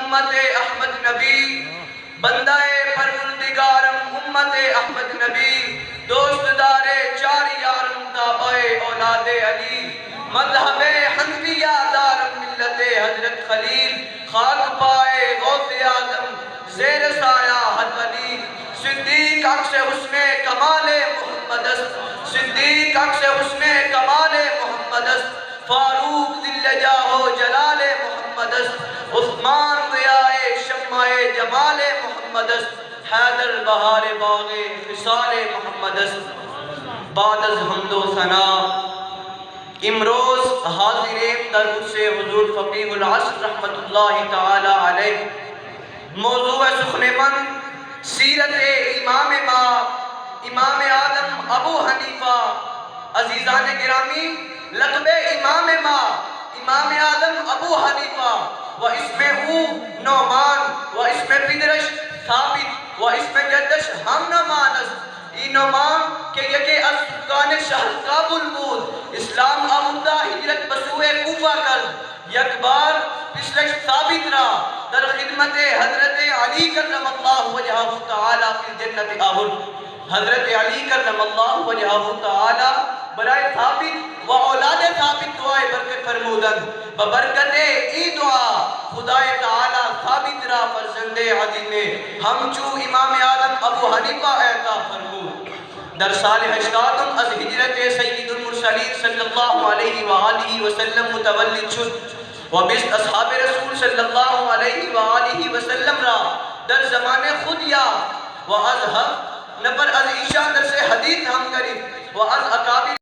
امت احمد نبی، بندہ پروردگارم امت احمد نبی، دوست دار چار یارم تابع اولاد علی، مذہب حنفیہ دارم ملت حضرت خلیل، خاک پائے غوث اعظم زیر سایہ حد ولی، صدیق عکس حسن کمال محمد است، صدیق عکس حسن کمال محمد است، فاروق ذل جاہ و جلال محمد است، عثمان ضیاء شمع جمال محمد است، حیدر بہار باغ خصال محمد است۔ بعد از حمد و ثنا امروز حاضرین در عرص حضور فقیہ العصر رحمت اللہ تعالی علیہ، موضوع سخن من سیرت امام ما امام اعظم ابو حنیفہ۔ عزیزان گرامی، لقب امام ما امام اعظم ابو حنیفہ و اسم او نعمان و اسم پدرش ثابت و اسم جدش ہم نمان است۔ ای نعمان کہ یکی از سکان شہر کابل بود، اسلام آمدہ ہجرت بسوئے کوفہ کرد، یک بار پسلش ثابت را در خدمت حضرت علی کرم اللہ وجہہ تعالی فی الجنت آہل۔ حضرت علی کرم اللہ وجہہ تعالی برائے ثابت و اولاد ثابت دعائے برکت فرمودن، ببرکت ای دعا خدای تعالی ثابت را فرزند عظیم ہم چو امام اعظم ابو حنیفہ عطا فرمود۔ در سال 80 از ہجرت سید المرسلین صلی اللہ علیہ وآلہ وسلم متولد شد و بیست اصحاب رسول صلی اللہ علیہ وآلہ وسلم را در زمان خود یا و از ہم نفر از ایشان در سے حدیث ہم کریم و از اکابر